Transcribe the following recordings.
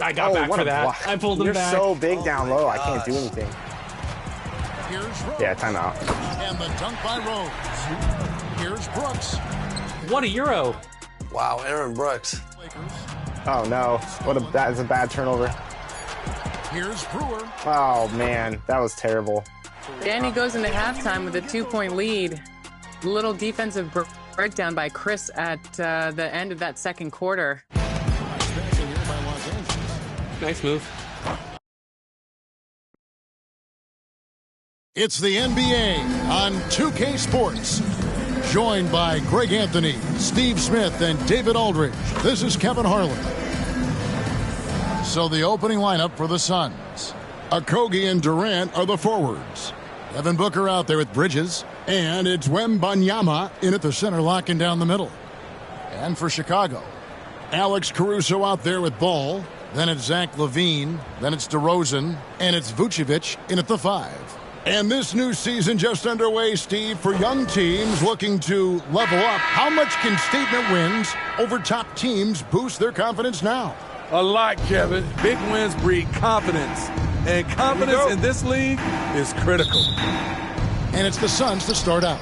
I got back for that. Block. I pulled him You're back. so big down low. I can't do anything. Yeah, timeout. And the dunk by Rose. Here's Brooks. What a Euro. Wow, Aaron Brooks. Oh no! That is a bad turnover. Here's Brewer. Oh man, that was terrible. Danny goes into halftime with a 2-point lead. Little defensive breakdown by Chris at the end of that second quarter. Nice move. It's the NBA on 2K Sports. Joined by Greg Anthony, Steve Smith, and David Aldridge. This is Kevin Harlan. So the opening lineup for the Suns. Okogie and Durant are the forwards. Devin Booker out there with Bridges. And it's Wembanyama in at the center, locking down the middle. And for Chicago, Alex Caruso out there with Ball. Then it's Zach LaVine. Then it's DeRozan. And it's Vucevic in at the 5. And this new season just underway, Steve, for young teams looking to level up. How much can statement wins over top teams boost their confidence now? A lot, Kevin. Big wins breed confidence. And confidence in this league is critical. And it's the Suns to start out.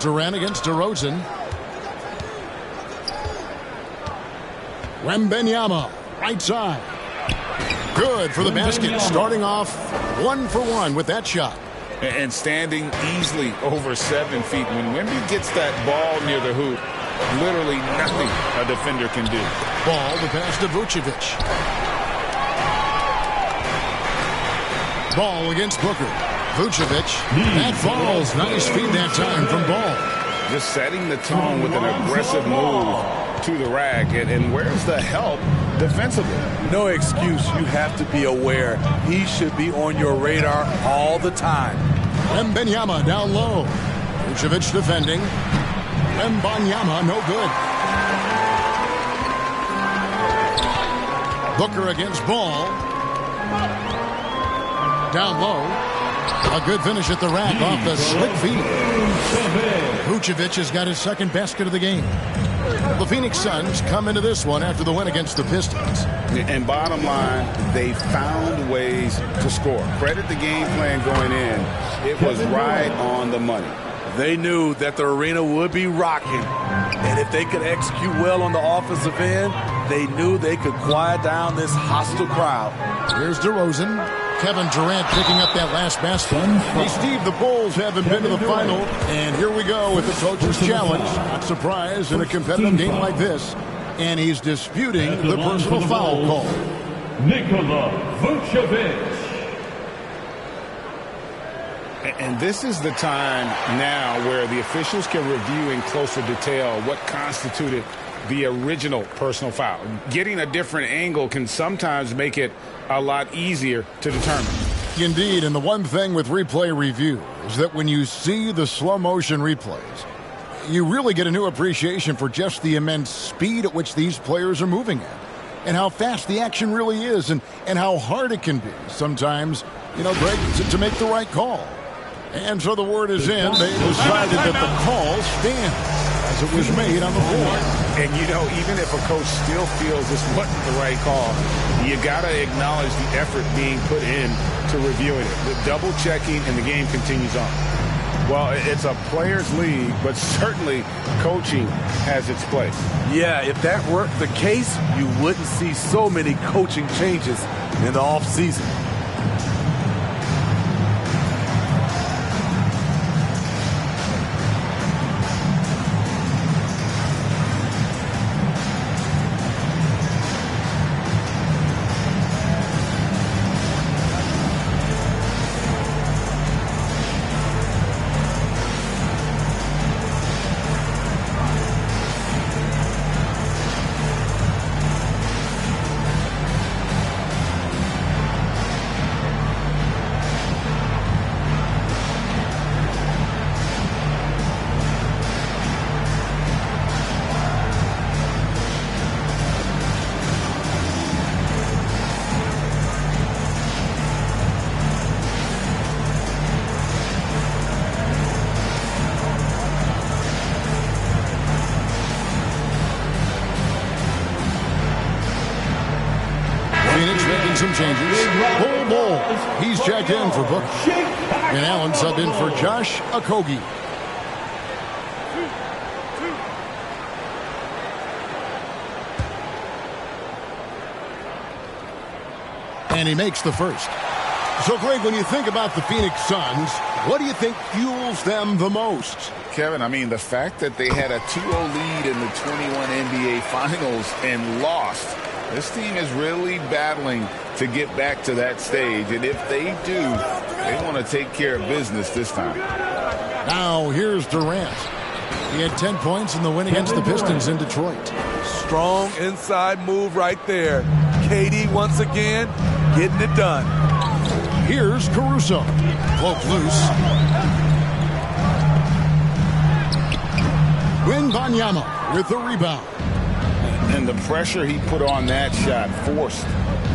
Durant against DeRozan. Wembanyama, right side. Good for the basket, starting off 1 for 1 with that shot. And standing easily over 7 feet. When Wemby gets that ball near the hoop, literally nothing a defender can do. Ball, the pass to Vucevic. Ball against Booker. Vucevic, that falls. Nice feed that time from Ball. Just setting the tone with an aggressive move to the rack. And where's the help defensively? No excuse. You have to be aware. He should be on your radar all the time. Wembanyama down low. Vucevic defending. Wembanyama, no good. Booker against Ball. Down low. A good finish at the rack off the slick feed. Vucevic has got his second basket of the game. The Phoenix Suns come into this one after the win against the Pistons. And bottom line, they found ways to score. Credit the game plan going in. It was right on the money. They knew that the arena would be rocking. And if they could execute well on the offensive end, they knew they could quiet down this hostile crowd. Here's DeRozan. Kevin Durant picking up that last basket. Hey, Steve, the Bulls haven't been to the final. And here we go with the coach's challenge. Not surprised in a competitive game like this. And he's disputing the personal foul call. Nikola Vucevic. And this is the time now where the officials can review in closer detail what constituted the original personal foul. Getting a different angle can sometimes make it a lot easier to determine. Indeed, and the one thing with replay review is that when you see the slow motion replays, you really get a new appreciation for just the immense speed at which these players are moving at, and how fast the action really is, and how hard it can be sometimes, Greg, to make the right call. And so the word is in. They decided that the call stands as it was made on the floor. And, even if a coach still feels this wasn't the right call, you got to acknowledge the effort being put in to reviewing it. The double checking and the game continues on. Well, it's a players' league, but certainly coaching has its place. Yeah, if that weren't the case, you wouldn't see so many coaching changes in the offseason. making some changes. Bull. He's checked in for Book. And Allen subbed in for Josh Okogie. And he makes the first. So, Greg, when you think about the Phoenix Suns, what do you think fuels them the most? Kevin, I mean, the fact that they had a 2-0 lead in the 21 NBA Finals and lost. This team is really battling to get back to that stage. And if they do, they want to take care of business this time. Now, here's Durant. He had 10 points in the win against the Pistons in Detroit. Strong inside move right there. KD once again getting it done. Here's Caruso. Broke loose. Wembanyama with the rebound. And the pressure he put on that shot forced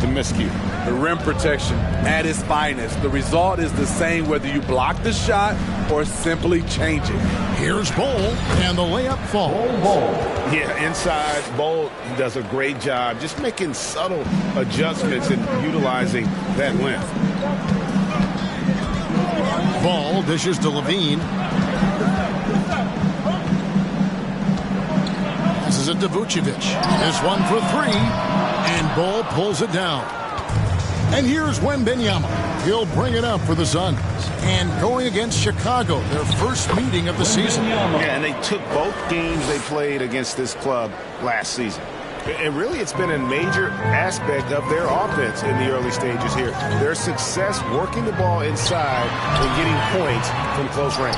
the miscue. The rim protection at its finest. The result is the same whether you block the shot or simply change it. Here's Bol, and the layup falls. Yeah, inside, Bol does a great job just making subtle adjustments and utilizing that length. Ball dishes to Levine. Passes it to Vucevic. This one for three, and Ball pulls it down. And here's Wembanyama. He'll bring it up for the Suns. And going against Chicago, their first meeting of the season. Yeah, and they took both games they played against this club last season. And really, it's been a major aspect of their offense in the early stages here. Their success working the ball inside and getting points from close range.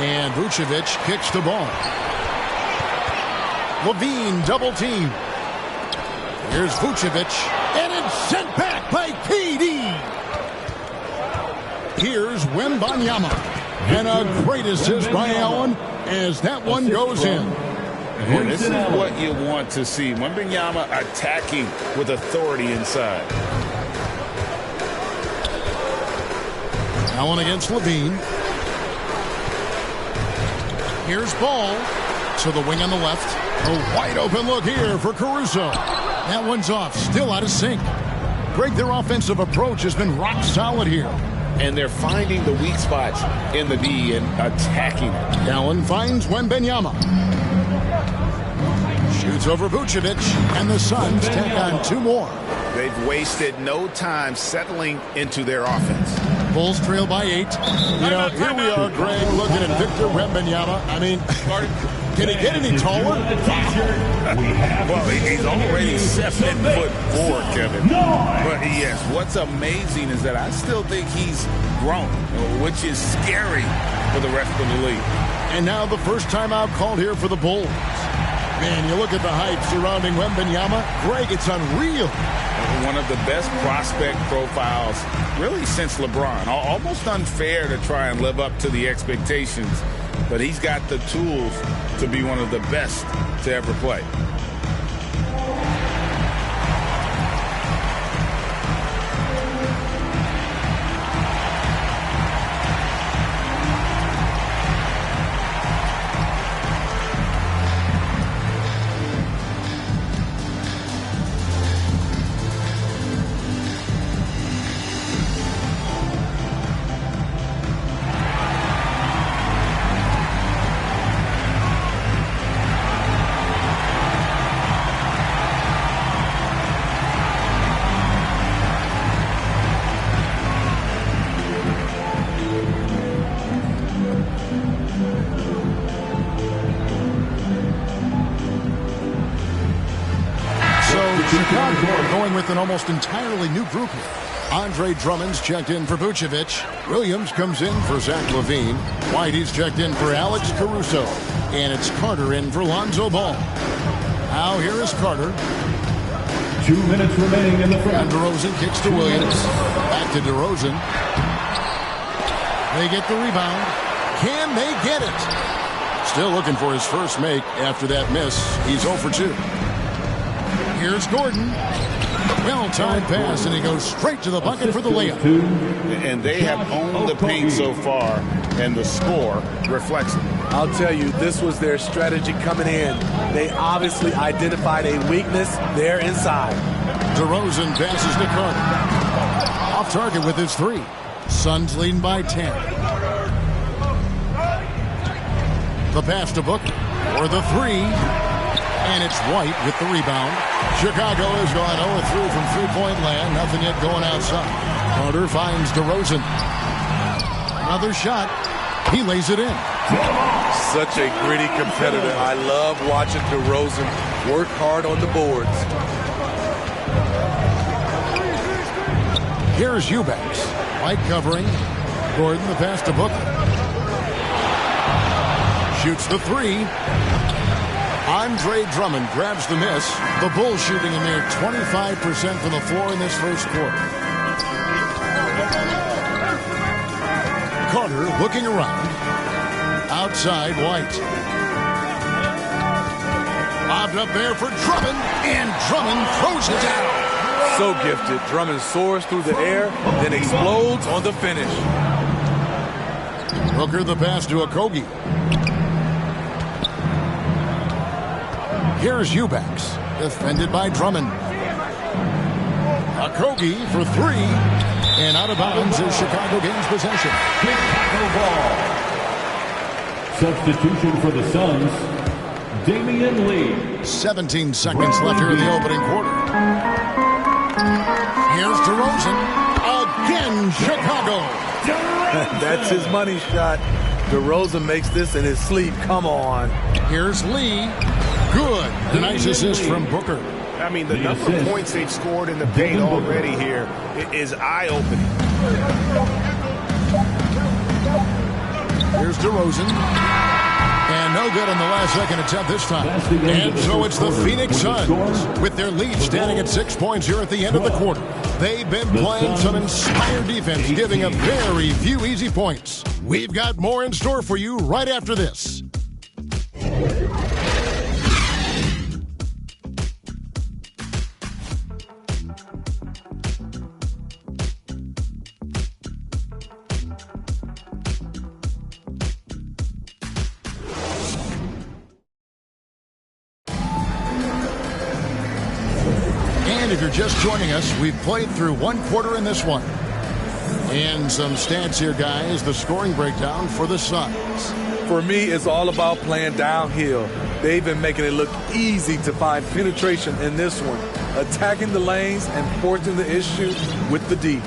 And Vucevic kicks the ball. Levine double team. Here's Vucevic, and it's sent back by KD. Here's Wembanyama, and a great assist by Allen as that one goes in. And this is what you want to see. Wembanyama attacking with authority inside. Allen against Levine. Here's Ball to the wing on the left. A wide open look here for Caruso. That one's off, still out of sync. Greg, their offensive approach has been rock solid here. And they're finding the weak spots in the D and attacking it. Allen finds Wembanyama. Shoots over Vucevic, and the Suns tack on two more. They've wasted no time settling into their offense. Bulls trail by 8. You know, here we are, Greg, looking at Victor Wembanyama. I mean, can he get any taller? Well, he's already 7'4", Kevin. But yes, what's amazing is that I still think he's grown, which is scary for the rest of the league. And now the first timeout called here for the Bulls. Man, you look at the hype surrounding Wembanyama. Greg, it's unreal. One of the best prospect profiles really since LeBron. Almost unfair to try and live up to the expectations, but he's got the tools to be one of the best to ever play. Going with an almost entirely new group here. Andre Drummond's checked in for Vucevic. Williams comes in for Zach LaVine. Whitey's checked in for Alex Caruso. And it's Carter in for Lonzo Ball. Now here is Carter. 2 minutes remaining in the front. And DeRozan kicks to Williams. Back to DeRozan. They get the rebound. Can they get it? Still looking for his first make after that miss. He's 0 for 2. Here's Gordon. Well-timed pass, and he goes straight to the bucket for the layup. And they have owned the paint so far. and the score reflects it. I'll tell you, this was their strategy coming in. They obviously identified a weakness there inside. DeRozan passes to Carter. Off target with his 3. Suns leading by 10. The pass to Booker for the 3. And it's White with the rebound. Chicago has gone 0-3 from three-point land. Nothing yet going outside. Carter finds DeRozan. Another shot. He lays it in. Such a gritty competitor. I love watching DeRozan work hard on the boards. Here's Eubanks. White covering. Gordon the pass to Booker. Shoots the 3. Andre Drummond grabs the miss. The Bulls shooting a mere 25% from the floor in this first quarter. Carter looking around. Outside White. Lobbed up there for Drummond, and Drummond throws it down. So gifted. Drummond soars through the air, then explodes on the finish. Booker the pass to Okogie. Here's Eubanks, defended by Drummond. Okogie for 3, and out of bounds as Chicago gains possession. Chicago ball. Substitution for the Suns, Damian Lee. 17 seconds left here in the opening quarter. Here's DeRozan. Again, Chicago. That's his money shot. DeRozan makes this in his sleep. Come on. Here's Lee. Good. A nice assist from Booker. I mean, the number of points they've scored in the paint already here is eye-opening. Here's DeRozan. And no good on the last second attempt this time. And so it's the Phoenix Suns with their lead standing at 6 points here at the end of the quarter. They've been playing some inspired defense, giving up very few easy points. We've got more in store for you right after this. If you're just joining us, we've played through one quarter in this one. And some stats here, guys. The scoring breakdown for the Suns. For me, it's all about playing downhill. They've been making it look easy to find penetration in this one, attacking the lanes and forcing the issue with the D.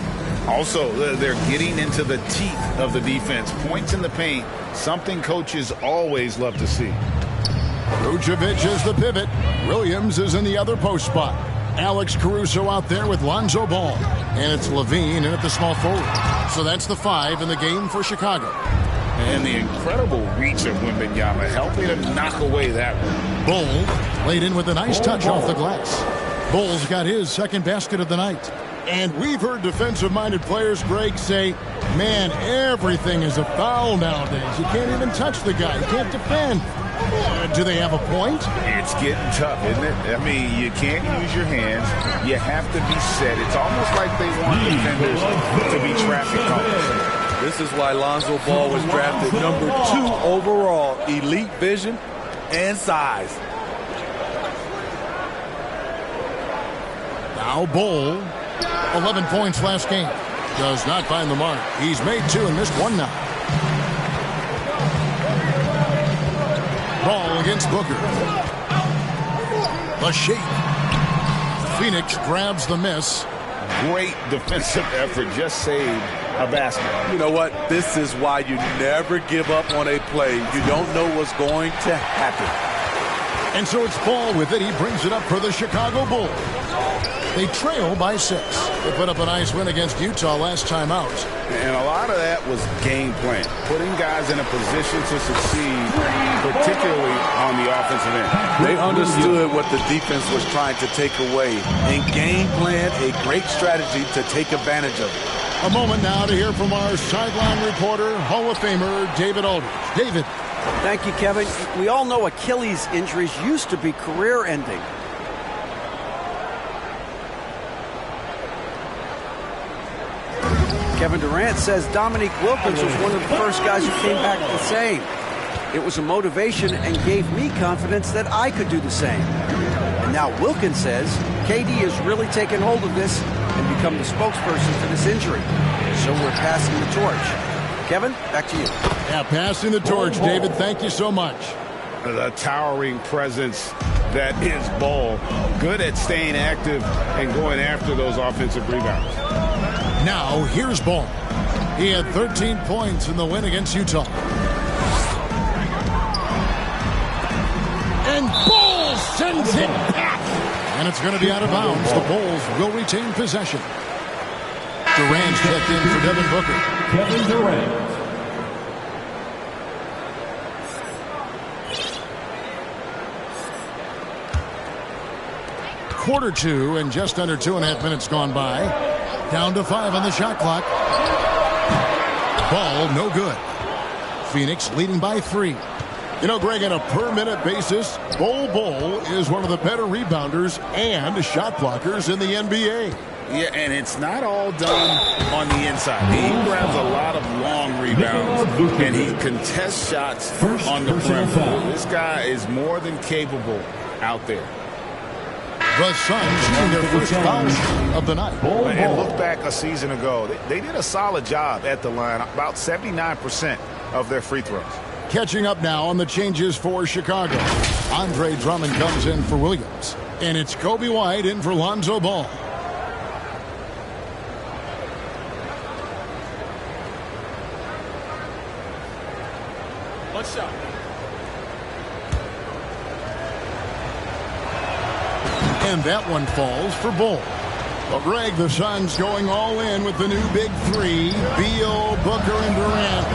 Also, they're getting into the teeth of the defense. Points in the paint, something coaches always love to see. Vucevic is the pivot. Williams is in the other post spot. Alex Caruso out there with Lonzo Ball. And it's Levine in at the small forward. So that's the 5 in the game for Chicago. And the incredible reach of Wembanyama helping to knock away that one. Bull laid in with a nice touch off the glass. Bull's got his second basket of the night. And we've heard defensive-minded players, Greg, say, man, everything is a foul nowadays. You can't even touch the guy. You can't defend. Do they have a point? It's getting tough, isn't it? I mean, you can't use your hands. You have to be set. It's almost like they want defenders to be traffic cones. This is why Lonzo Ball was drafted number 2 overall. Elite vision and size. Now Bull, 11 points last game. Does not find the mark. He's made 2 and missed 1 now. Ball against Booker. The shake. Phoenix grabs the miss. Great defensive effort. Just saved a basket. You know what? This is why you never give up on a play. You don't know what's going to happen. And so it's Ball with it. He brings it up for the Chicago Bulls. They trail by 6. They put up a nice win against Utah last time out. And a lot of that was game plan. Putting guys in a position to succeed, particularly on the offensive end. They understood what the defense was trying to take away and game plan a great strategy to take advantage of it. A moment now to hear from our sideline reporter, Hall of Famer David Aldridge. David. Thank you, Kevin. We all know Achilles injuries used to be career-ending. Kevin Durant says Dominique Wilkins was one of the first guys who came back the same. It was a motivation and gave me confidence that I could do the same. And now Wilkins says KD has really taken hold of this and become the spokesperson for this injury. So we're passing the torch. Kevin, back to you. Yeah, passing the torch, David. Thank you so much. The towering presence that is Ball. Good at staying active and going after those offensive rebounds. Now, here's Ball. He had 13 points in the win against Utah. And Ball sends it back. And it's going to be out of bounds. The Bulls will retain possession. Durant checked in for Devin Booker. Kevin Durant. Quarter two and just under 2.5 minutes gone by. Down to 5 on the shot clock. Ball no good. Phoenix leading by 3. You know, Greg, on a per-minute basis, Bol is one of the better rebounders and shot blockers in the NBA. Yeah, and it's not all done on the inside. He grabs a lot of long rebounds, and he contests shots on the perimeter. This guy is more than capable out there. The Suns shooting their first foul of the night. And look back a season ago. They did a solid job at the line, about 79% of their free throws. Catching up now on the changes for Chicago. Andre Drummond comes in for Williams. And it's Kobe White in for Lonzo Ball. One shot. And that one falls for Ball. Well, Greg, the Suns going all in with the new big three. Beal, Booker, and Durant.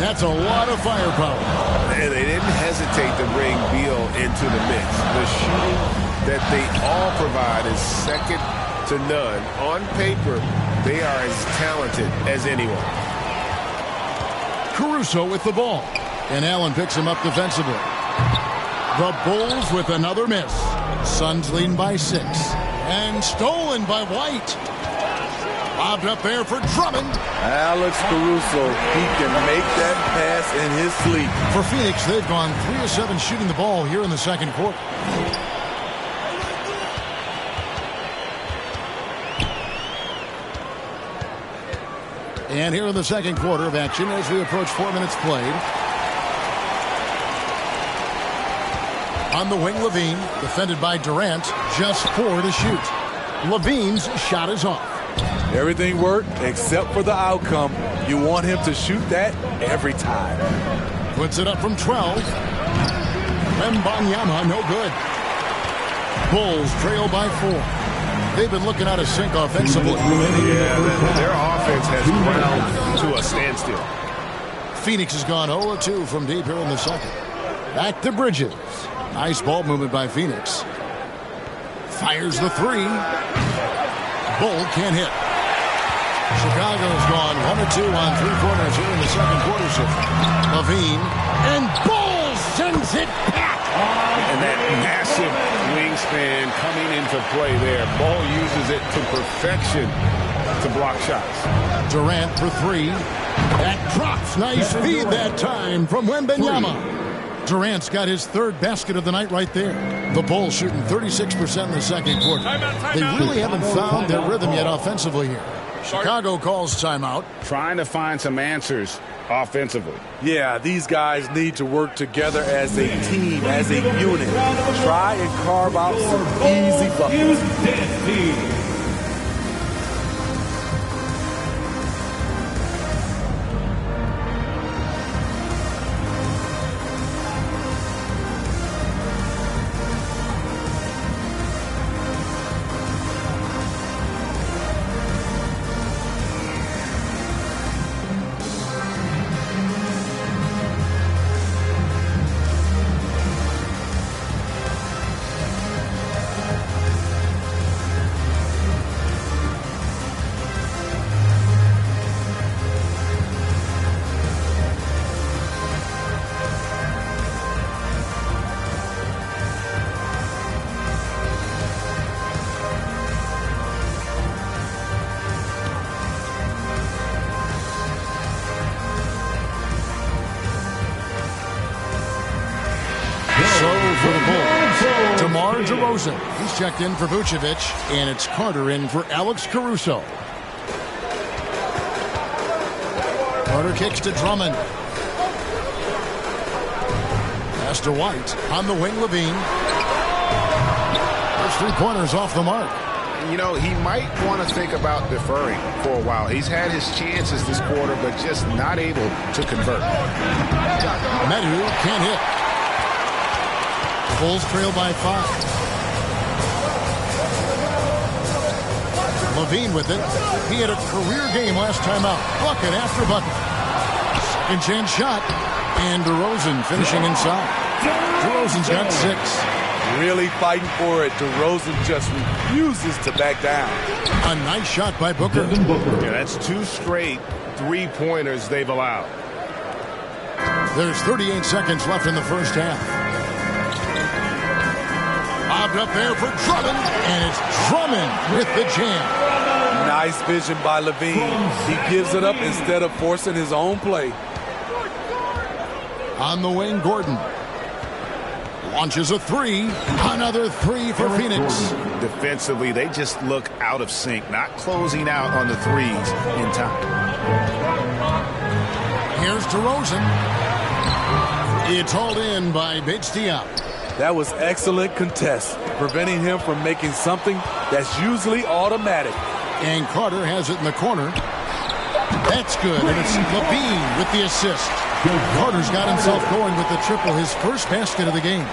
That's a lot of firepower. And they didn't hesitate to bring Beal into the mix. The shooting that they all provide is second to none. On paper, they are as talented as anyone. Caruso with the ball. And Allen picks him up defensively. The Bulls with another miss. Suns leading by 6. And stolen by White. Lobbed up there for Drummond. Alex Caruso, he can make that pass in his sleep. For Phoenix, they've gone 3 of 7 shooting the ball here in the second quarter. And here in the second quarter of action as we approach 4 minutes played. On the wing, Levine, defended by Durant, just 4 to shoot. Levine's shot is off. Everything worked except for the outcome. You want him to shoot that every time. Puts it up from 12. Wembanyama, no good. Bulls trail by 4. They've been looking out of sync offensively. Yeah, their offense has ground to a standstill. Phoenix has gone 0-2 from deep here in the second. Back to Bridges. Nice ball movement by Phoenix. Fires the 3. Bull can't hit. Chicago's gone 1-2 on 3-pointers here in the second quarter. So Levine and Bull sends it back. And that massive wingspan coming into play there. Ball uses it to perfection to block shots. Durant for 3. That drops. Nice feed that time from Wembanyama. Durant's got his 3rd basket of the night right there. The Bulls shooting 36% in the second quarter. They really haven't found their rhythm yet offensively here. Chicago calls timeout. Trying to find some answers offensively. Yeah, these guys need to work together as a team, as a unit. Try and carve out some easy buckets. DeRozan. He's checked in for Vucevic, and it's Carter in for Alex Caruso. Carter kicks to Drummond. Pass to White. On the wing, Levine. There's 3 pointers off the mark. You know, he might want to think about deferring for a while. He's had his chances this quarter, but just not able to convert. Medu can't hit. Bulls trail by 5. Levine with it. He had a career game last time out. Bucket after bucket. Second chance shot. And DeRozan finishing inside. DeRozan's got 6. Really fighting for it. DeRozan just refuses to back down. A nice shot by Booker. Yeah, that's 2 straight 3-pointers they've allowed. There's 38 seconds left in the first half. Bobbed up there for Drummond, and it's Drummond with the jam. Nice vision by Levine. He gives it up instead of forcing his own play. On the wing, Gordon. Launches a 3. Another 3 for Phoenix. Defensively, they just look out of sync, not closing out on the threes in time. Here's DeRozan. It's hauled in by Bates Diop. That was excellent contest, preventing him from making something that's usually automatic. And Carter has it in the corner. That's good, and it's Levine with the assist. Carter's got himself going with the triple, his first basket of the game.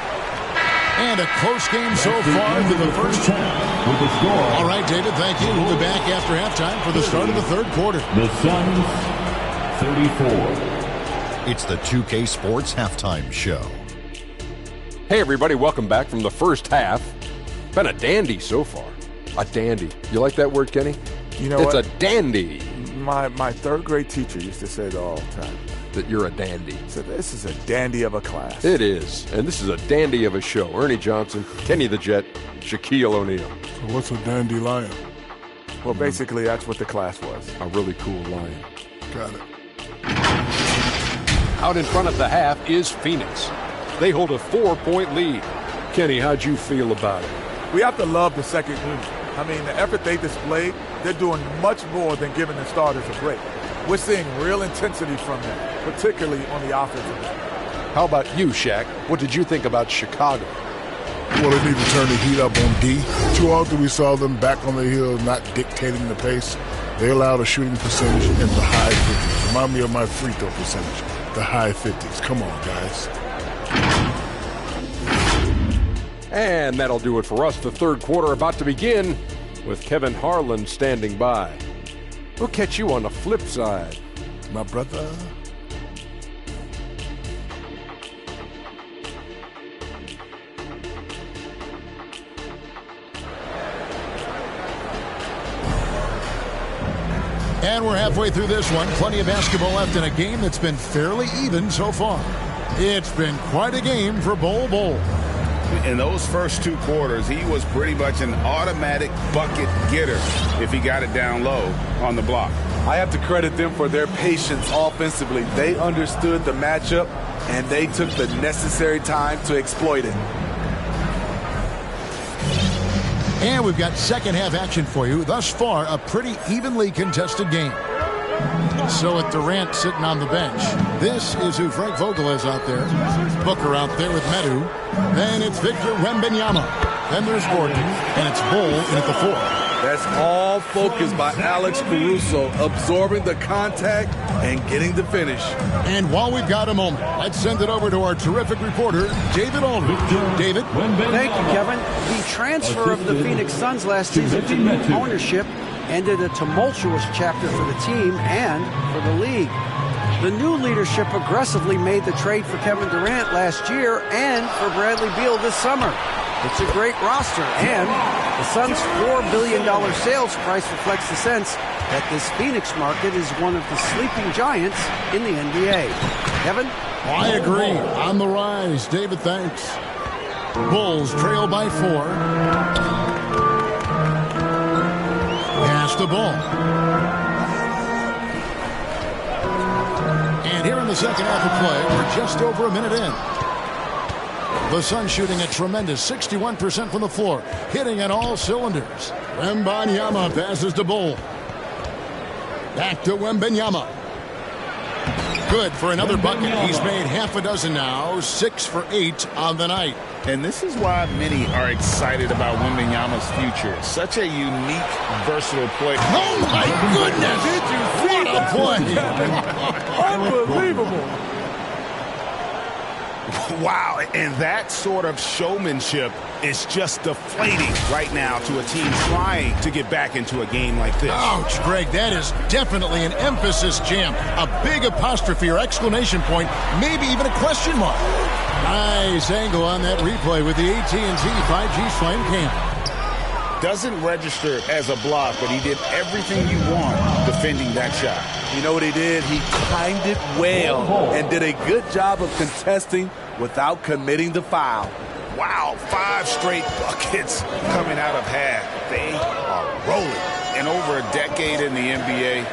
And a close game so far to the first half. All right, David, thank you. We'll be back after halftime for the start of the third quarter. The Suns, 34. It's the 2K Sports Halftime Show. Hey, everybody, welcome back from the first half. Been a dandy so far. A dandy. You like that word, Kenny? You know it's what? a dandy. My third grade teacher used to say that all the time. That you're a dandy. So this is a dandy of a class. It is. And this is a dandy of a show. Ernie Johnson, Kenny the Jet, Shaquille O'Neal. So what's a dandelion? Well, basically, that's what the class was. A really cool lion. Got it. Out in front of the half is Phoenix. They hold a 4-point lead. Kenny, how'd you feel about it? We have to love the second unit. I mean, the effort they displayed, they're doing much more than giving the starters a break. We're seeing real intensity from them, particularly on the offensive end. How about you, Shaq? What did you think about Chicago? Well, they need to turn the heat up on D. Too often we saw them back on the hill, not dictating the pace. They allowed a shooting percentage in the high 50s. Remind me of my free throw percentage, the high 50s. Come on, guys. And that'll do it for us. The third quarter about to begin with Kevin Harlan standing by. We'll catch you on the flip side. My brother. And we're halfway through this one. Plenty of basketball left in a game that's been fairly even so far. It's been quite a game for Bol Bol. In those first 2 quarters, he was pretty much an automatic bucket getter if he got it down low on the block. I have to credit them for their patience offensively. They understood the matchup, and they took the necessary time to exploit it. And we've got second half action for you. Thus far, a pretty evenly contested game. So with Durant sitting on the bench, this is who Frank Vogel is out there. Booker out there with Medu. Then it's Victor Wembanyama. Then there's Gordon, and it's Bol in at the 4. That's all focused by Alex Caruso, absorbing the contact and getting the finish. And while we've got a moment, let's send it over to our terrific reporter, David Aldridge. David? Thank you, Kevin. The transfer of the Phoenix Suns last season to new ownership ended a tumultuous chapter for the team and for the league. The new leadership aggressively made the trade for Kevin Durant last year and for Bradley Beal this summer. It's a great roster, and the Suns' $4 billion sales price reflects the sense that this Phoenix market is one of the sleeping giants in the NBA. Kevin? I agree. On the rise. David, thanks. Bulls trail by 4. Pass the ball. And here in the second half of play, we're just over a minute in. The Suns shooting a tremendous 61% from the floor, hitting on all cylinders. Wembanyama passes to Bull. Back to Wembanyama. Good for another bucket. He's made half a dozen now, 6 for 8 on the night. And this is why many are excited about Wembanyama's future. Such a unique, versatile player. Oh, my goodness! Did you see what a play? Unbelievable. Wow, and that sort of showmanship is just deflating right now to a team trying to get back into a game like this. Ouch, Greg, that is definitely an emphasis jam. A big apostrophe or exclamation point, maybe even a question mark. Nice angle on that replay with the AT&T 5G Slam Cam. Doesn't register as a block, but he did everything you want defending that shot. You know what he did? He timed it well and did a good job of contesting without committing the foul. Wow, 5 straight buckets coming out of half. They are rolling. And over a decade in the NBA,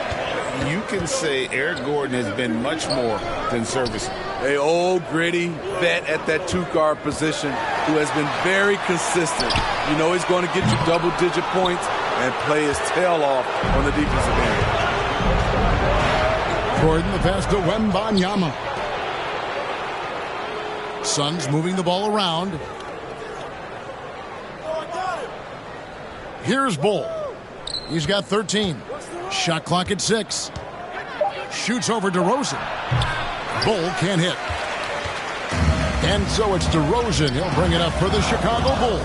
you can say Eric Gordon has been much more than serviceable. A old gritty vet at that two-guard position who has been very consistent. You know he's going to get you double-digit points and play his tail off on the defensive end. Gordon, the pass to Wembanyama. Suns moving the ball around. Here's Bull. He's got 13. Shot clock at 6. Shoots over DeRozan. Bull can't hit. And so it's DeRozan. He'll bring it up for the Chicago Bulls.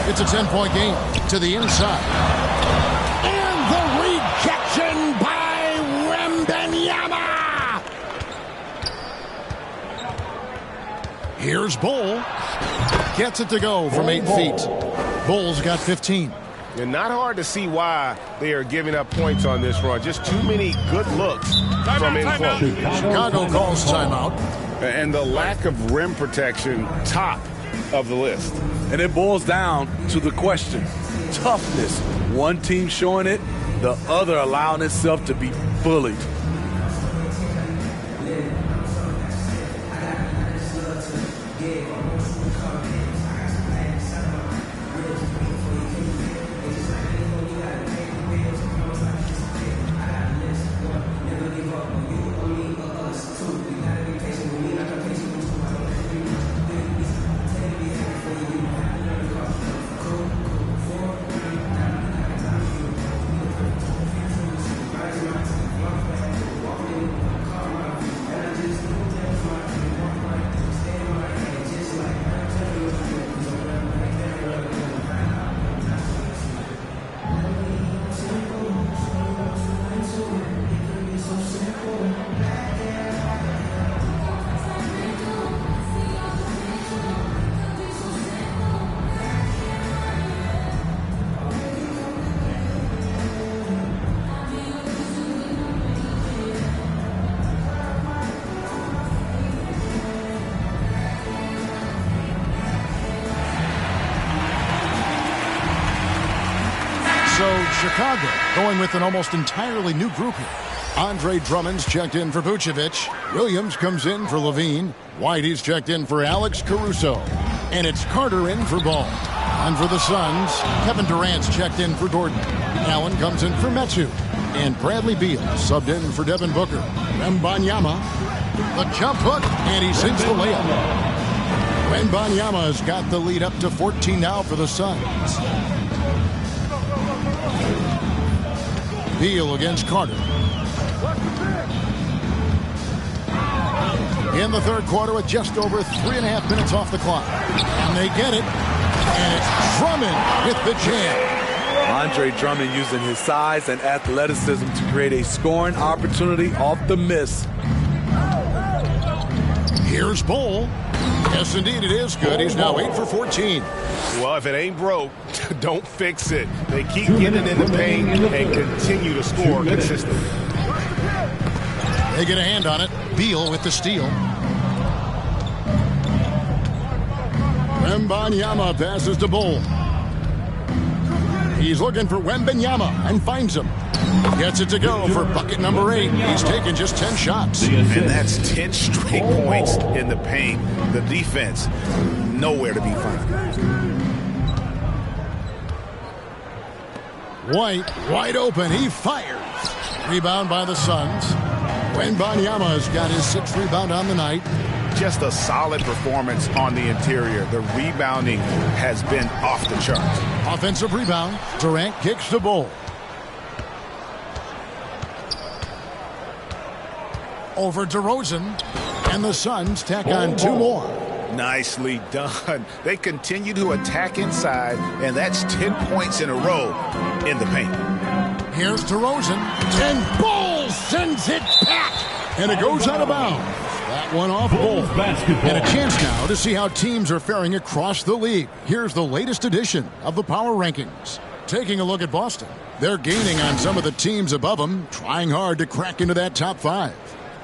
It's a 10-point game to the inside. And the rejection by Wembanyama. Here's Bull. Gets it to go from 8 feet. Bull's got 15. And not hard to see why they are giving up points on this run. Just too many good looks from in close. Chicago calls timeout. And the lack of rim protection, top of the list. And it boils down to the question. Toughness. One team showing it, the other allowing itself to be bullied. Chicago going with an almost entirely new group here. Andre Drummond's checked in for Vucevic. Williams comes in for Levine. Whitey's checked in for Alex Caruso. And it's Carter in for Ball. And for the Suns, Kevin Durant's checked in for Gordon. Allen comes in for Metu. And Bradley Beal subbed in for Devin Booker. Wembanyama, the jump hook, and he sinks the layup. Wembanyama's got the lead up to 14 now for the Suns. Beal against Carter. In the third quarter with just over 3.5 minutes off the clock. And they get it. And it's Drummond with the jam. Andre Drummond using his size and athleticism to create a scoring opportunity off the miss. Here's Bull. Yes, indeed, it is good. He's now 8 for 14. Well, if it ain't broke, don't fix it. They keep getting in the paint and continue to score consistently. They get a hand on it. Beal with the steal. Wembanyama passes to Bull. He's looking for Wembanyama and finds him. Gets it to go for bucket number 8. He's taken just 10 shots. And that's 10 straight points in the paint. The defense, nowhere to be found. White, wide open. He fires. Rebound by the Suns. Wembanyama has got his 6th rebound on the night. Just a solid performance on the interior. The rebounding has been off the charts. Offensive rebound. Durant kicks the ball. Over DeRozan. And the Suns tack on 2 more. Nicely done. They continue to attack inside, and that's 10 points in a row in the paint. Here's DeRozan. And Ball sends it back. And it goes out of bounds. That one off Ball. And a chance now to see how teams are faring across the league. Here's the latest edition of the Power Rankings. Taking a look at Boston. They're gaining on some of the teams above them, trying hard to crack into that top 5.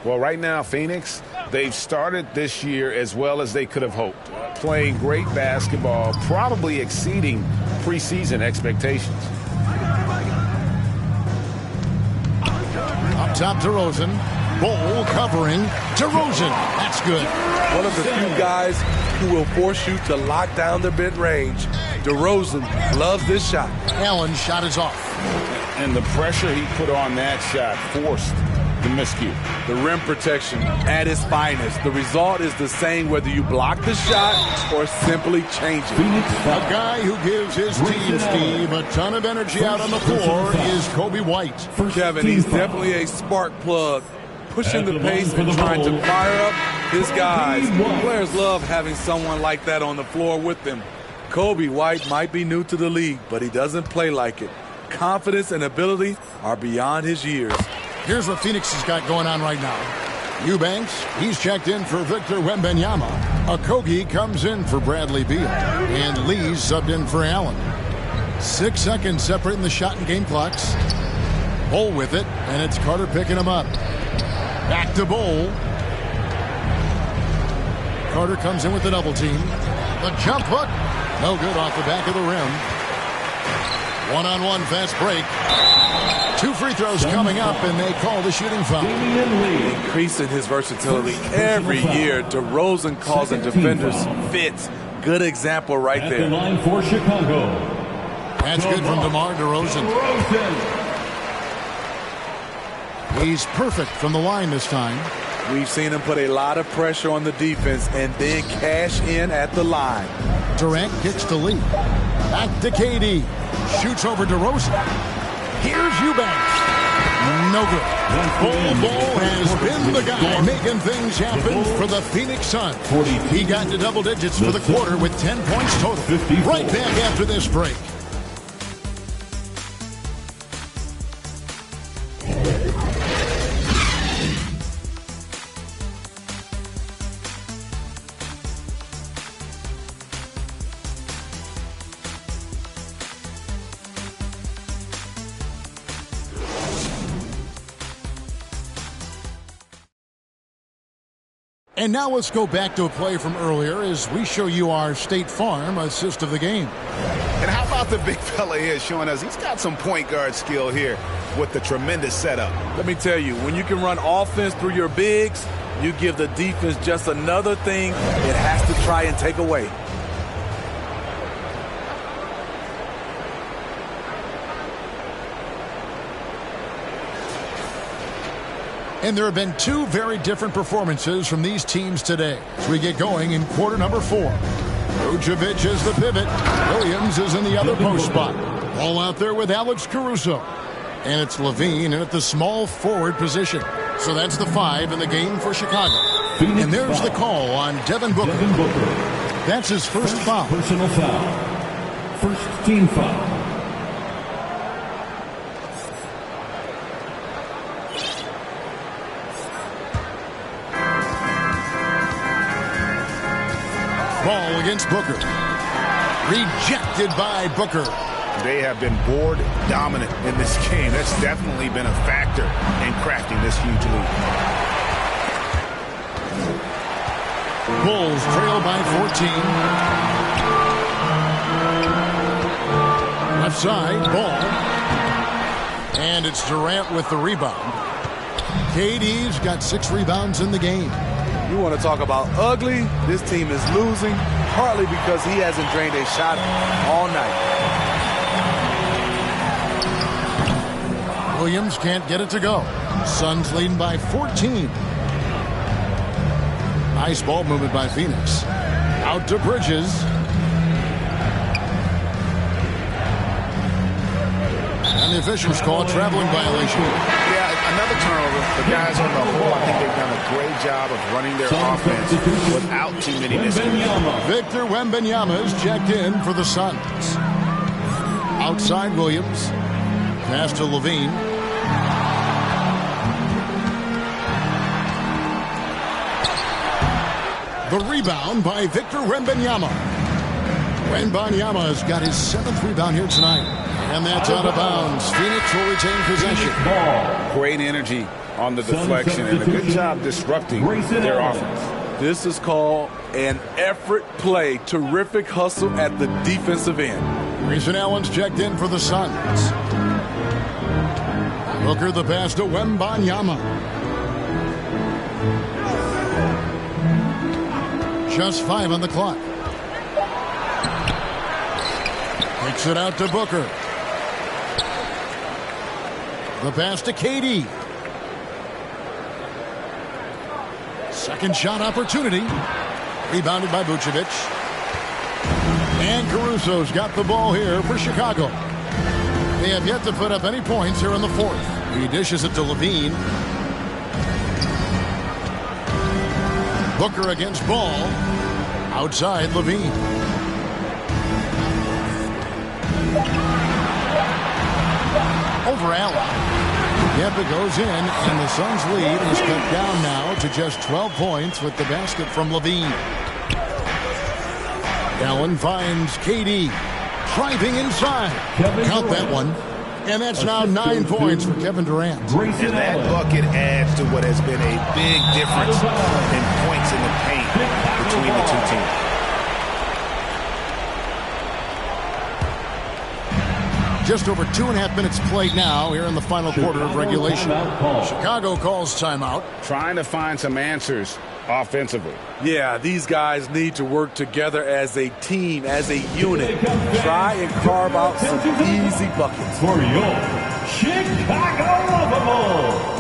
Well, right now, Phoenix, they've started this year as well as they could have hoped. Playing great basketball, probably exceeding preseason expectations. Up top, DeRozan. Ball covering. DeRozan. That's good. One of the few guys who will force you to lock down the mid-range. DeRozan loves this shot. Allen's shot is off. And the pressure he put on that shot forced the miscue. The rim protection at its finest. The result is the same whether you block the shot or simply change it. A guy who gives his team, Steve, a ton of energy out on the floor is Coby White. Kevin, he's definitely a spark plug, pushing the pace and trying to fire up his guys. Players love having someone like that on the floor with them. Coby White might be new to the league, but he doesn't play like it. Confidence and ability are beyond his years. Here's what Phoenix has got going on right now. Eubanks, he's checked in for Victor Wembanyama. Okogie comes in for Bradley Beal. And Lee's subbed in for Allen. 6 seconds separating the shot and game clocks. Bol with it, and it's Carter picking him up. Back to Bol. Carter comes in with the double team. The jump hook. No good off the back of the rim. One-on-one fast break. 2 free throws coming up, and they call the shooting foul. Increasing his versatility every year. DeRozan causing defenders fits. Good example right there. At the line for Chicago. That's good from DeMar DeRozan. He's perfect from the line this time. We've seen him put a lot of pressure on the defense and then cash in at the line. Durant kicks to Lee. Back to KD. Shoots over DeRozan. Here's Eubanks. No good. Bol has been the guy making things happen for the Phoenix Suns. He got to double digits for the quarter with 10 points total. Right back after this break. And now let's go back to a play from earlier as we show you our State Farm assist of the game. And how about the big fella here showing us he's got some point guard skill here with the tremendous setup. Let me tell you, when you can run offense through your bigs, you give the defense just another thing it has to try and take away. And there have been 2 very different performances from these teams today as we get going in quarter number 4. Vucevic is the pivot. Williams is in the other post spot. Ball out there with Alex Caruso. And it's Levine at the small forward position. So that's the 5 in the game for Chicago. And there's the call on Devin Booker. That's his first foul. Personal foul. First team foul. Ball against Booker. Rejected by Booker. They have been board dominant in this game. That's definitely been a factor in crafting this huge lead. Bulls trail by 14. Left side, Ball. And it's Durant with the rebound. KD's got 6 rebounds in the game. You want to talk about ugly? This team is losing partly because he hasn't drained a shot all night. Williams can't get it to go. Suns leading by 14. Nice ball movement by Phoenix. Out to Bridges. And the officials call a traveling violation. Yeah, another turnover. The guys on the whole, I think they've done a great job of running their offense without too many miscues. Victor Wembanyama is checked in for the Suns. Outside Williams. Pass to Levine. The rebound by Victor Wembanyama. Wembanyama has got his 7th rebound here tonight. And that's out of bounds. Phoenix will retain possession. Great energy on the deflection and a good job disrupting their offense. This is called an effort play. Terrific hustle at the defensive end. Grayson Allen's checked in for the Suns. Booker the pass to Wembanyama. Just 5 on the clock. Kicks it out to Booker. The pass to KD. Second shot opportunity. Rebounded by Vucevic. And Caruso's got the ball here for Chicago. They have yet to put up any points here in the 4th. He dishes it to Levine. Booker against Ball. Outside Levine. Over Allen. Yep, it goes in, and the Suns' lead is cut down now to just 12 points with the basket from Levine. Allen finds KD. Driving inside. Count that one. And that's now 9 points for Kevin Durant. And that bucket adds to what has been a big difference in points in the paint between the two teams. Just over 2.5 minutes played now here in the final quarter of regulation. Chicago calls timeout. Trying to find some answers offensively. Yeah, these guys need to work together as a team, as a unit. Try and carve out some easy buckets. For your Chicago Bulls.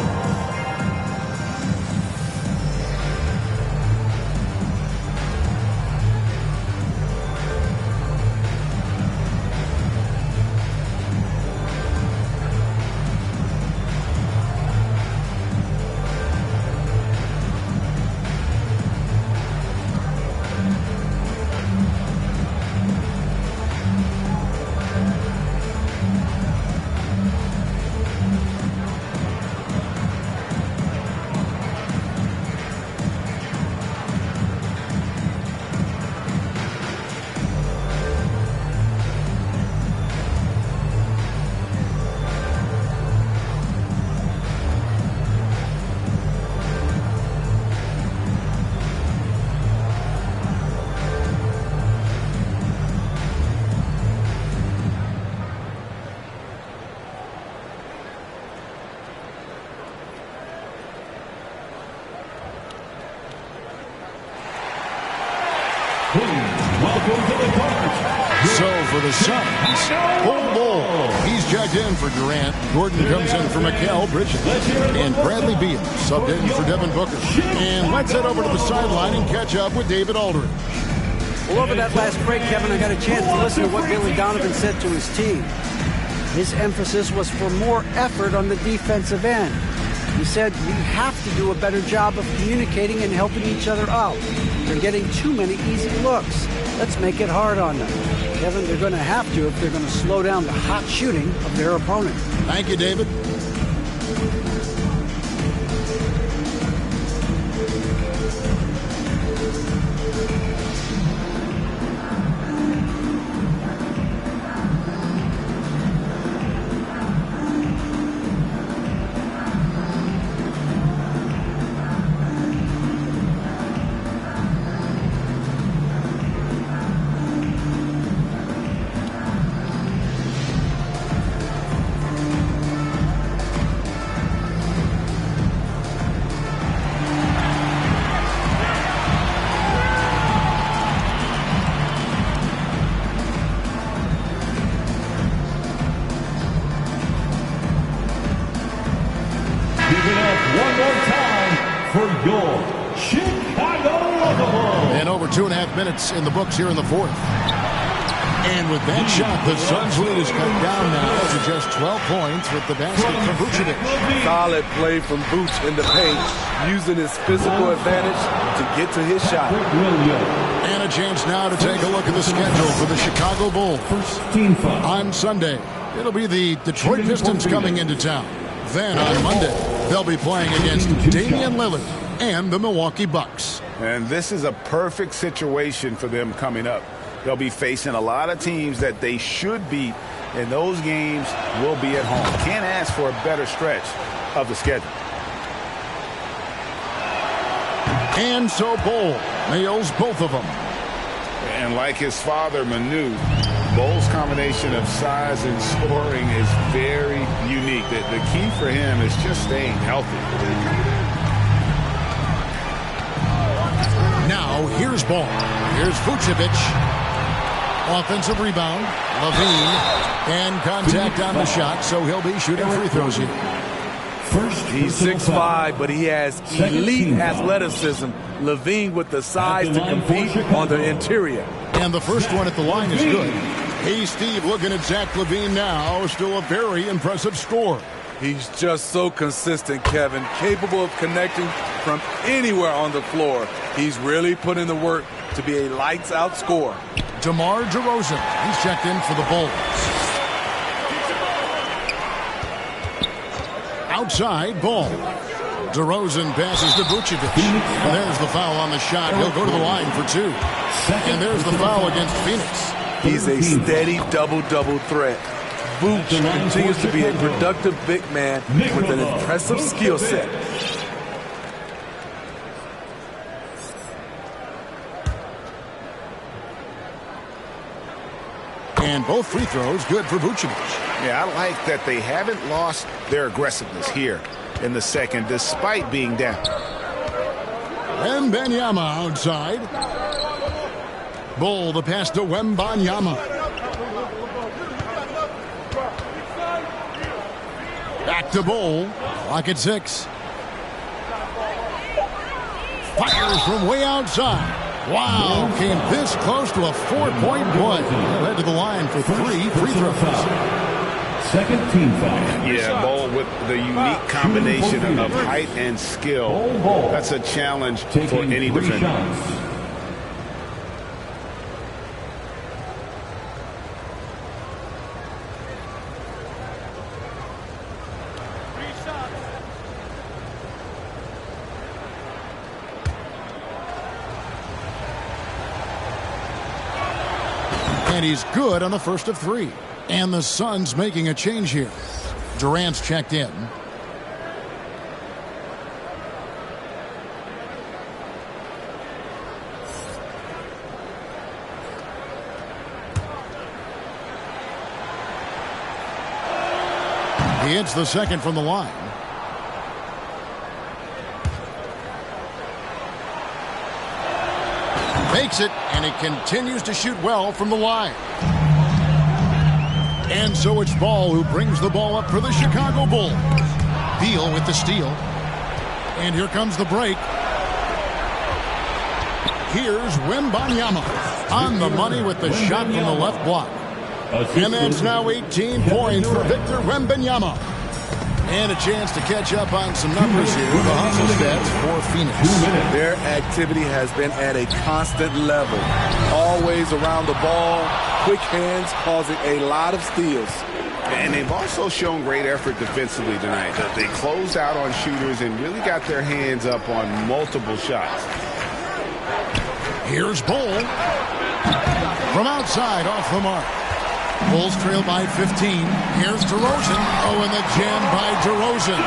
So for the Suns, Ball. He's checked in for Durant. Gordon comes in for Mikal Bridges. And Bradley Beal subbed in for Devin Booker. And let's head over to the sideline and catch up with David Aldridge. Well, over that last break, Kevin, I got a chance to listen to what Billy Donovan said to his team. His emphasis was for more effort on the defensive end. He said, we have to do a better job of communicating and helping each other out. They're getting too many easy looks. Let's make it hard on them. Kevin, they're going to have to if they're going to slow down the hot shooting of their opponent. Thank you, David. 2.5 minutes in the books here in the fourth. And with that shot, the Suns' lead is cut down now to just 12 points with the basket from Vucevic. Solid play from Vooch in the paint, using his physical advantage to get to his shot. And a chance now to take a look at the schedule for the Chicago Bulls. On Sunday, it'll be the Detroit Pistons coming into town. Then on Monday, they'll be playing against Damian Lillard and the Milwaukee Bucks. And this is a perfect situation for them coming up. They'll be facing a lot of teams that they should beat, and those games will be at home. Can't ask for a better stretch of the schedule. And so Bol nails both of them. And like his father, Manu, Bol's combination of size and scoring is very unique. The key for him is just staying healthy. Now, here's Ball. Here's Vucevic. Offensive rebound. Levine. And contact on the shot, so he'll be shooting free throws here. He's 6'5", but he has elite athleticism. Levine with the size to compete on the interior. And the first one at the line is good. Hey, Steve, looking at Zach Levine now. Still a very impressive score. He's just so consistent, Kevin. Capable of connecting from anywhere on the floor. He's really put in the work to be a lights-out scorer. DeMar DeRozan. He's checked in for the Bulls. Outside, Ball. DeRozan passes to Vucevic. And there's the foul on the shot. He'll go to the line for two. And there's the foul against Phoenix. He's a steady double-double threat. Vooch continues to be a productive big man with an impressive skill set. And both free throws good for Vucevic. Yeah, I like that they haven't lost their aggressiveness here in the second, despite being down. Wembanyama outside. Bol the pass to Wembanyama. Back to Bol. Clock at 6. Fires from way outside. Wow, came this close to a 4-point play. He'll head to the line for 3 free throws. Second team foul. Yeah, Bol with the unique combination of height and skill. That's a challenge for any defender. And he's good on the first of 3. And the Suns making a change here. Durant's checked in. He hits the second from the line. Makes it, and he continues to shoot well from the line. And so it's Ball who brings the ball up for the Chicago Bulls. Beal with the steal. And here comes the break. Here's Wembanyama on the money with the shot from the left block. And that's now 18 points for Victor Wembanyama. And a chance to catch up on some numbers here. The hustle stats for Phoenix. Their activity has been at a constant level. Always around the ball. Quick hands causing a lot of steals. And they've also shown great effort defensively tonight. They closed out on shooters and really got their hands up on multiple shots. Here's Bol. From outside, off the mark. Bulls trail by 15. Here's DeRozan. Oh, and the jam by DeRozan.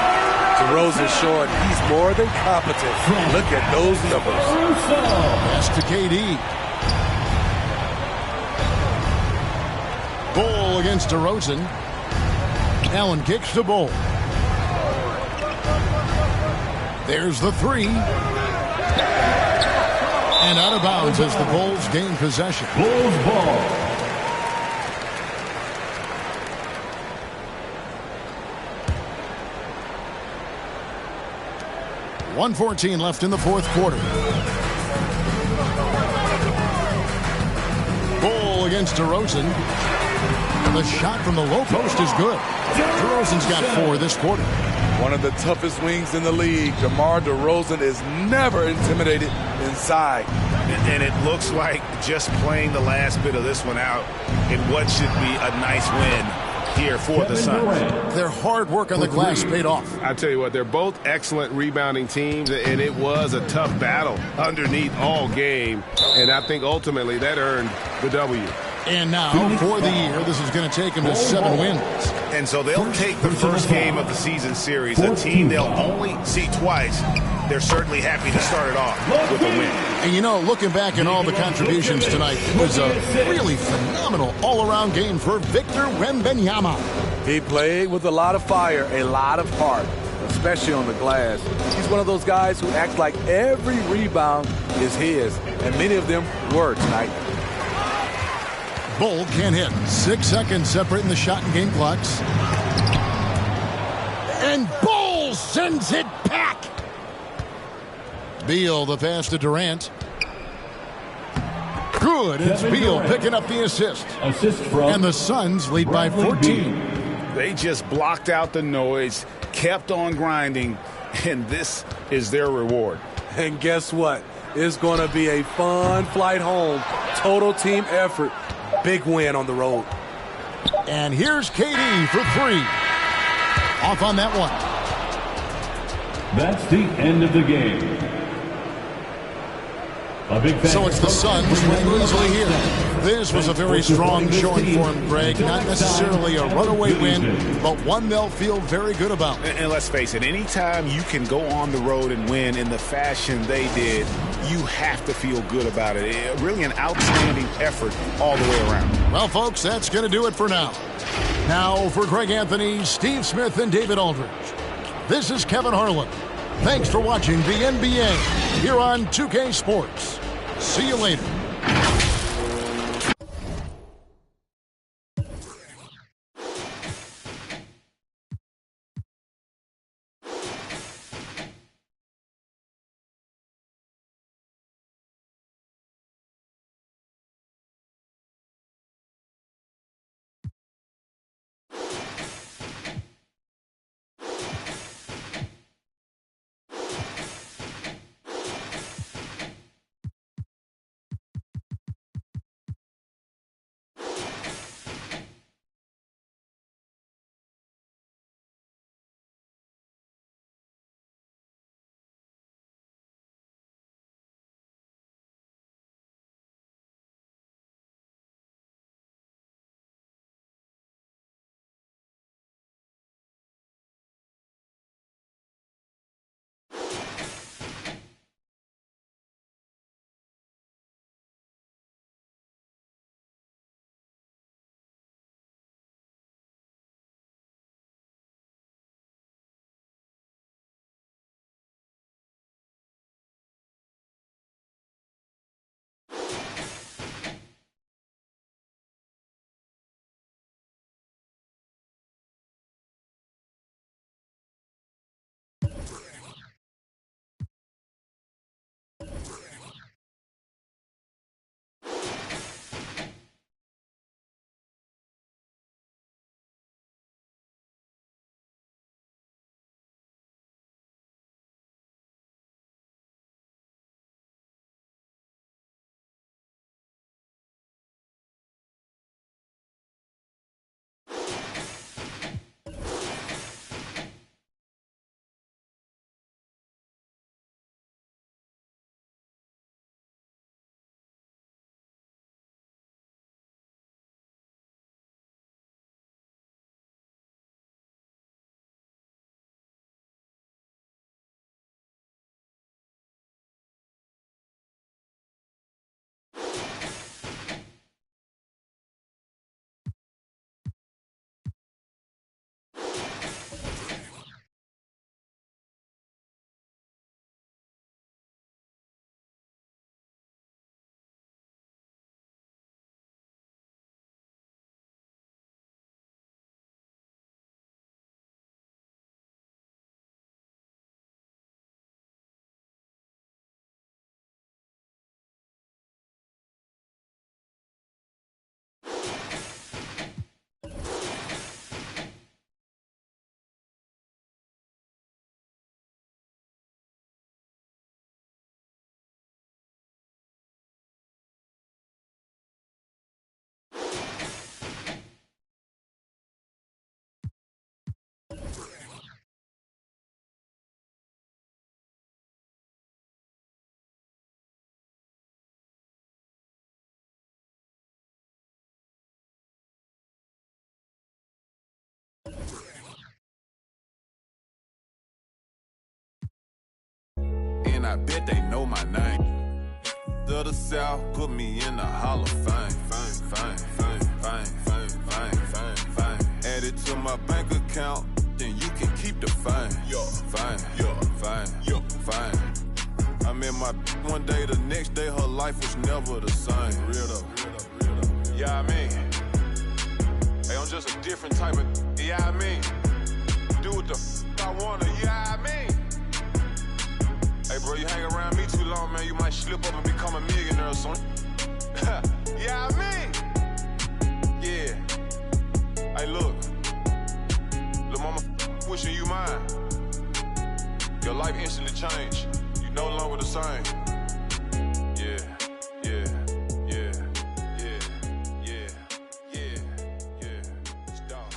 DeRozan showing he's more than competent. Look at those numbers. Pass to KD. Bol against DeRozan. Allen kicks to Bol. There's the 3. And out of bounds as the Bulls gain possession. Bulls ball. .114 left in the fourth quarter. against DeRozan. And the shot from the low post is good. DeRozan's got 4 this quarter. One of the toughest wings in the league. DeMar DeRozan is never intimidated inside. And it looks like just playing the last bit of this one out in what should be a nice win here for the Suns. Their hard work on the glass paid off. I tell you what, they're both excellent rebounding teams, and it was a tough battle underneath all game, and I think ultimately that earned the W. And now, for the year, this is going to take them to 7 wins. And so they'll take the first game of the season series, a team they'll only see twice. They're certainly happy to start it off with a win. And you know, looking back at all the contributions tonight, it was a really phenomenal all-around game for Victor Wembanyama. He played with a lot of fire, a lot of heart, especially on the glass. He's one of those guys who acts like every rebound is his, and many of them were tonight. Bull can't hit. 6 seconds separating the shot and game clocks. And Bull sends it back. Beal the pass to Durant. Good. It's Beal picking up the assist. And the Suns lead by 14. They just blocked out the noise, kept on grinding, and this is their reward. And guess what? It's going to be a fun flight home. Total team effort. Big win on the road. And here's KD for 3. Off on that one. That's the end of the game. So it's the Suns winning easily here. This was a very strong showing for him, Greg. Not necessarily a runaway win, but one they'll feel very good about. And let's face it, anytime you can go on the road and win in the fashion they did, you have to feel good about it. Really an outstanding effort all the way around. Well, folks, that's going to do it for now. Now, for Greg Anthony, Steve Smith, and David Aldridge, this is Kevin Harlan. Thanks for watching the NBA here on 2K Sports. See you later. I bet they know my name. To the South, put me in the Hall of Fame. Fame. Add it to my bank account, then you can keep the fame. Fame. I met my one day, the next day her life was never the same. Real though. Yeah, I mean, hey, I'm just a different type of. Yeah, I mean, do what the I wanna. Yeah, I mean. Hey, bro, you hang around me too long, man, you might slip up and become a millionaire or something. Yeah, I mean. Yeah. Hey, look. Lil' mama wishing you mine. Your life instantly changed. You no longer the same. Yeah. It's done.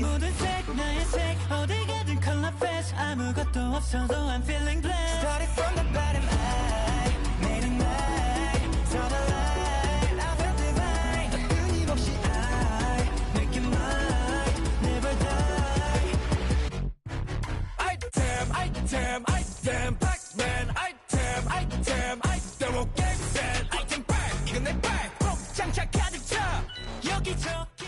모든 색 나의 색 어디 가든 color flash 아무것도 없어도 I'm feeling blessed Started from the bottom I made it mine Saw the light I felt divine 끊임없이 I make it mine Never die item Pac-Man item 데모 게임 셋 item back 이건 내 back 꼭 장착 가득 차 여기저기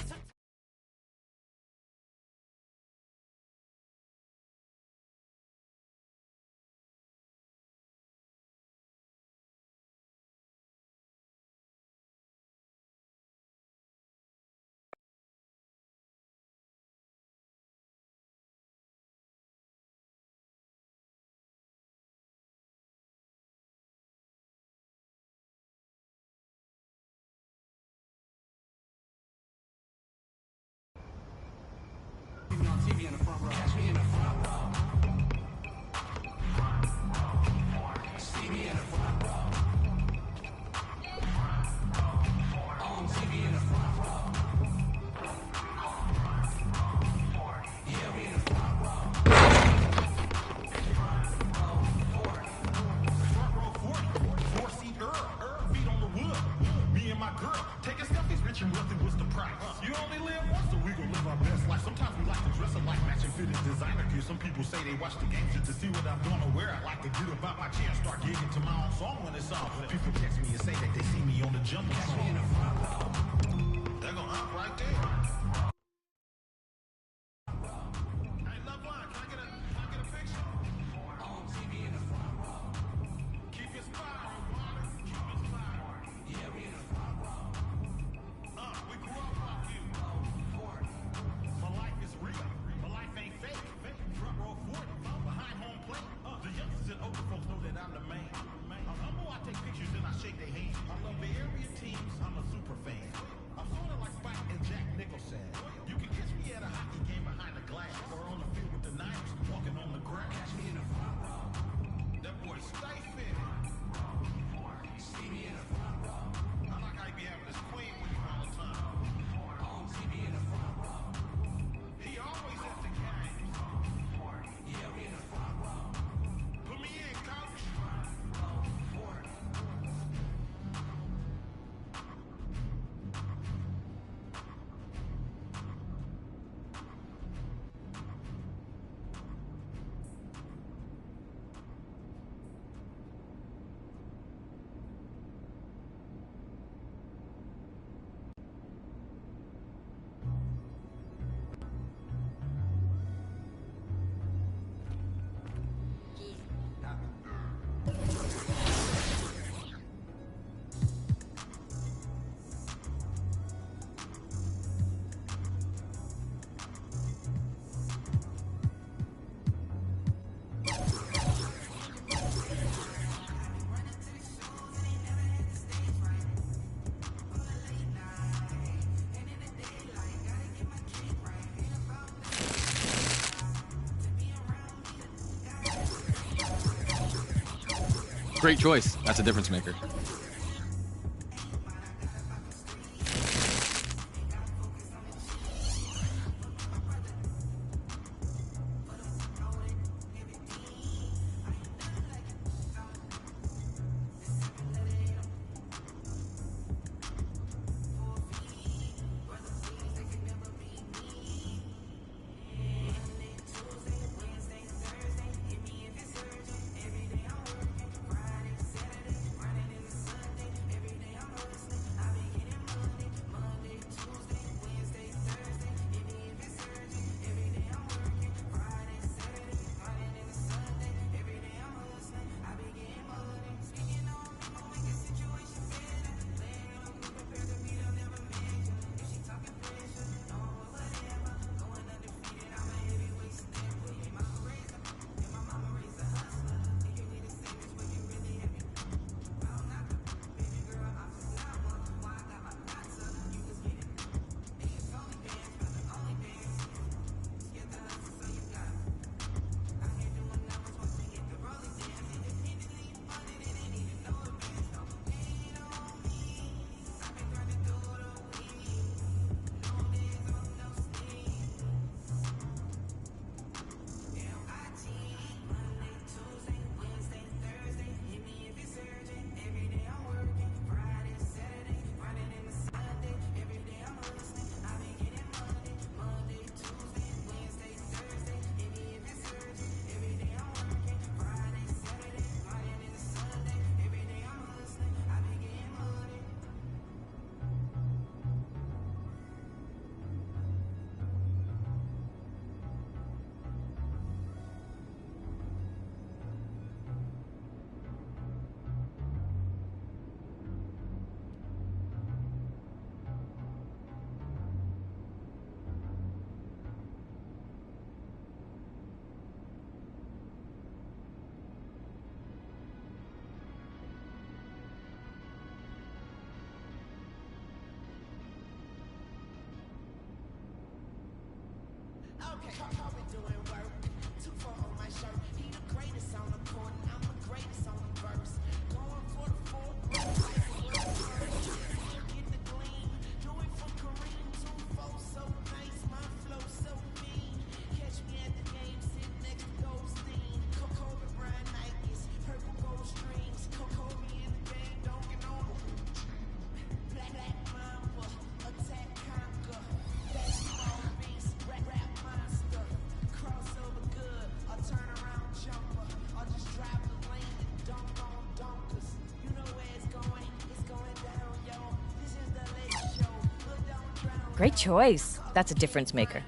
Some people say they watch the games just to see what I'm gonna wear. I like to get about my chair and start gigging to my own song when it's on. People text me and say that they see me on the jump. Catch me in the front row. They're gonna hop right there. Hey, love line, can I get a picture? On TV in the front row. Keep it inspiring, Water. Keep it inspiring. Yeah, we in the front row. We grew up like you. My life is real. My life ain't fake. Front row 40, behind home plate. The youngsters and older folks know that I'm the man. I'm humble, I take pictures and I shake their hands. I love the area teams, I'm a super fan. I'm sort of like Spike and Jack Nicholson. You can catch me at a hockey game behind the glass or on the field with the Niners walking on the grass. Catch me in the front row. That boy stay fit. See me in the front row. I like how he be having his queen with him all the time. See me in the front row. He always at the games. Yeah, we in the front row. Put me in, coach. Great choice. That's a difference maker. Great choice. That's a difference maker.